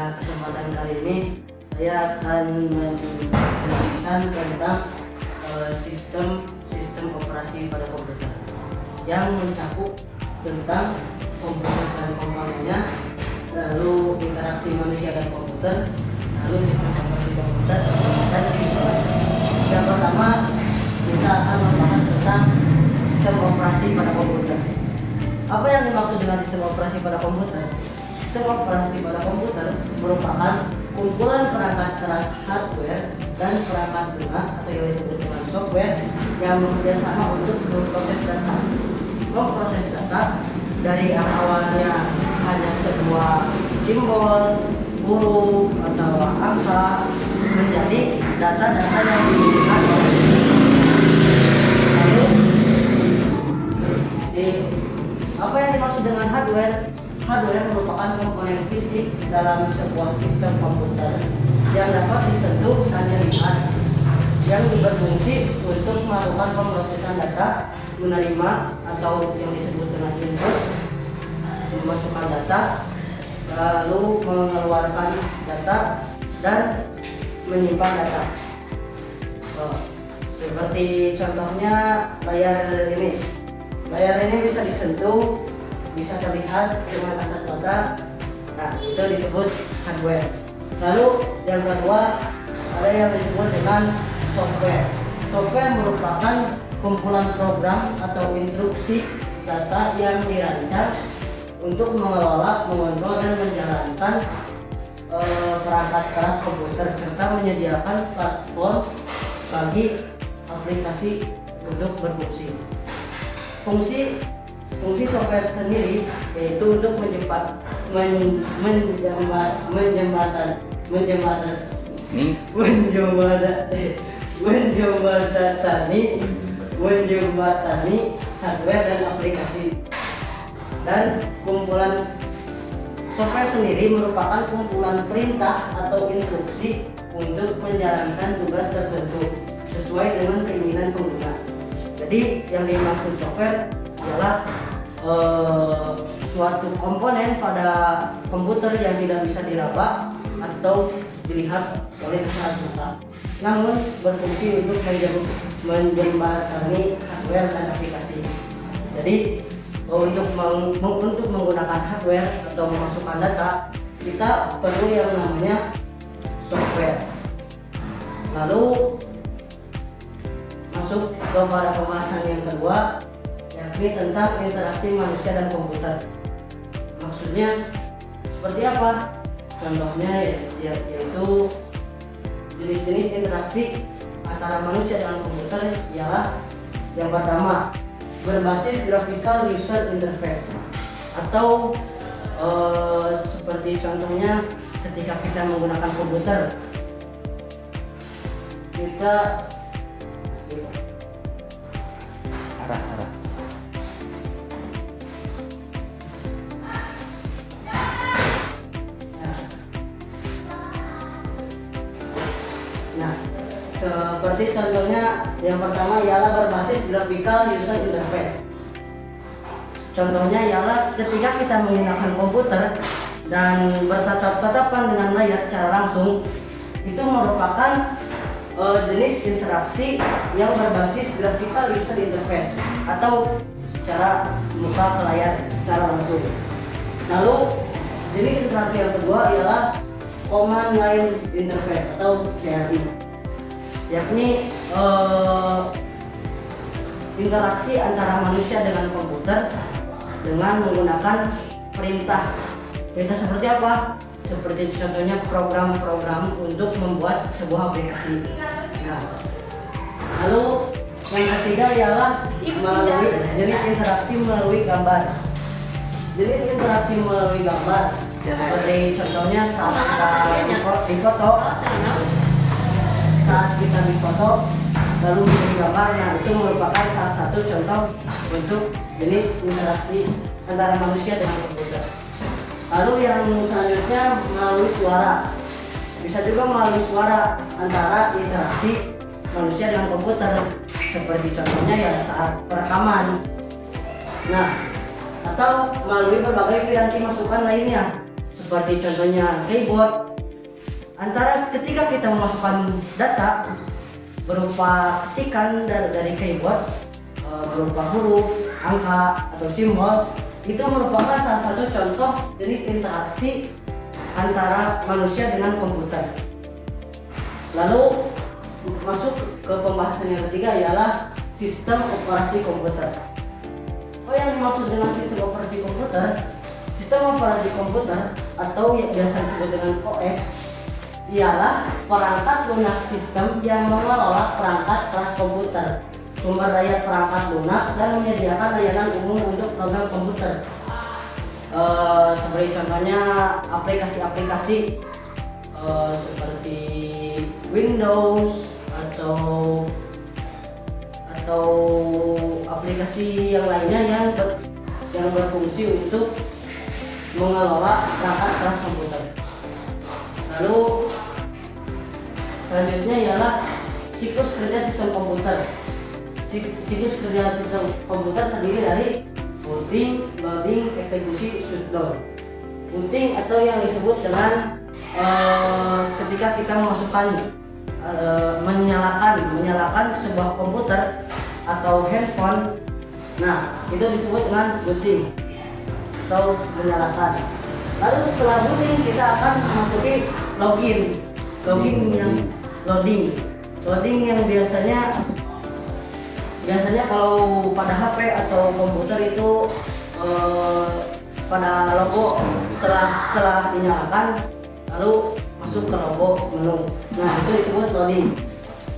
Pada kesempatan kali ini saya akan menjelaskan tentang sistem operasi pada komputer yang mencakup tentang komputer dan komponennya, lalu interaksi manusia dan komputer, lalu sistem operasi komputer dan simulasi. Yang pertama kita akan membahas tentang sistem operasi pada komputer. Apa yang dimaksud dengan sistem operasi pada komputer? Sistem operasi pada komputer merupakan kumpulan perangkat keras hardware dan perangkat lunak atau yang disebut dengan software yang bekerjasama untuk memproses data. Memproses data dari yang awalnya hanya sebuah simbol, huruf atau angka menjadi data-data yang digunakan oleh apa yang dimaksud dengan hardware? Hardware merupakan komponen fisik dalam sebuah sistem komputer yang dapat disentuh dan dilihat, yang berfungsi untuk melakukan pemrosesan data, menerima atau yang disebut dengan input, memasukkan data, lalu mengeluarkan data dan menyimpan data. Seperti contohnya layar ini. Layar ini bisa disentuh, bisa terlihat dengan kasat mata. Nah, itu disebut hardware. Lalu yang kedua ada yang disebut dengan software. Software merupakan kumpulan program atau instruksi data yang dirancang untuk mengelola, mengontrol dan menjalankan perangkat keras komputer serta menyediakan platform bagi aplikasi untuk berfungsi. Fungsi software sendiri yaitu untuk menjembatani hardware dan aplikasi. Dan kumpulan software sendiri merupakan kumpulan perintah atau instruksi untuk menjalankan tugas tertentu sesuai dengan keinginan pengguna. Jadi yang dimaksud software adalah suatu komponen pada komputer yang tidak bisa diraba atau dilihat oleh kasat mata, namun berfungsi untuk menjembatani hardware dan aplikasi. Jadi untuk menggunakan hardware atau memasukkan data, kita perlu yang namanya software. Lalu masuk kepada pembahasan yang kedua, yakni tentang interaksi manusia dan komputer. Maksudnya seperti apa? Contohnya yaitu jenis-jenis interaksi antara manusia dan komputer ialah yang pertama, berbasis graphical user interface atau seperti contohnya ketika kita menggunakan komputer, kita arah. Nah, seperti contohnya yang pertama ialah berbasis graphical user interface. Contohnya ialah ketika kita menggunakan komputer dan bertatap-tatapan dengan layar secara langsung, itu merupakan jenis interaksi yang berbasis graphical user interface atau secara muka ke layar secara langsung. Lalu jenis interaksi yang kedua ialah command line interface atau CLI, yakni interaksi antara manusia dengan komputer dengan menggunakan perintah. Perintah seperti apa? Seperti contohnya program-program untuk membuat sebuah aplikasi. Nah, lalu yang ketiga ialah melalui jenis interaksi melalui gambar. Jenis interaksi melalui gambar seperti contohnya saat kita difoto lalu menjadi gambarnya, itu merupakan salah satu contoh untuk jenis interaksi antara manusia dengan komputer. Lalu yang selanjutnya melalui suara. Bisa juga melalui suara antara interaksi manusia dengan komputer, seperti contohnya ya saat perekaman. Nah, atau melalui berbagai piranti masukan lainnya seperti contohnya keyboard. Antara ketika kita memasukkan data berupa ketikan dari keyboard, berupa huruf, angka atau simbol, itu merupakan salah satu contoh jenis interaksi antara manusia dengan komputer. Lalu masuk ke pembahasan yang ketiga ialah sistem operasi komputer. Apa yang dimaksud dengan sistem operasi komputer? Sistem operasi komputer atau yang biasa disebut dengan OS ialah perangkat lunak sistem yang mengelola perangkat keras komputer, sumber daya perangkat lunak, dan menyediakan layanan umum untuk program komputer. Seperti contohnya aplikasi-aplikasi seperti Windows atau aplikasi yang lainnya yang berfungsi untuk mengelola perangkat keras komputer. Lalu selanjutnya ialah siklus kerja sistem komputer. Siklus kerja sistem komputer terdiri dari booting, loading, eksekusi, shutdown. Booting atau yang disebut dengan ketika kita menyalakan sebuah komputer atau handphone. Nah, itu disebut dengan booting atau menyalakan. Lalu setelah booting kita akan memasuki loading yang biasanya kalau pada HP atau komputer itu pada logo setelah dinyalakan lalu masuk ke logo menu. Nah, itu disebut loading.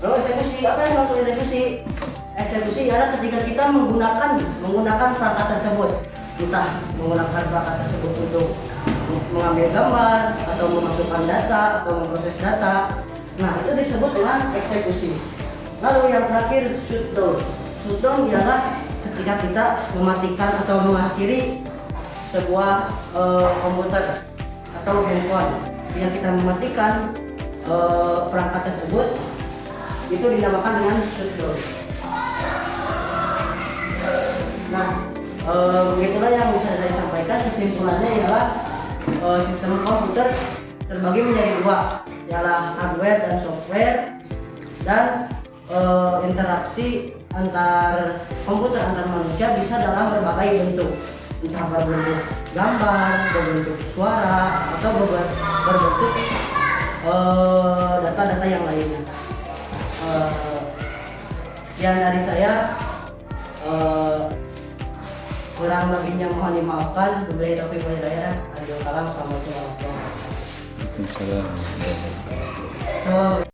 Lalu eksekusi, apa yang maksud eksekusi? Eksekusi adalah ketika kita menggunakan perangkat tersebut, entah menggunakan perangkat tersebut untuk mengambil gambar atau memasukkan data atau memproses data. Nah, itu disebut dengan eksekusi. Lalu yang terakhir shutdown. Shutdown ialah ketika kita mematikan atau mengakhiri sebuah komputer atau handphone. Ketika kita mematikan perangkat tersebut, itu dinamakan dengan shutdown. Nah, begitulah yang bisa saya sampaikan. Kesimpulannya ialah sistem komputer terbagi menjadi dua, ialah hardware dan software, dan interaksi antar komputer antar manusia bisa dalam berbagai bentuk, entah berbentuk gambar, berbentuk suara, atau berbentuk data-data yang lainnya. Sekian dari saya. Kurang lebihnya mohon dimaafkan. Wabillahi taufiq wal hidayah. Assalamualaikum warahmatullahi wabarakatuh. Waalaikumsalam.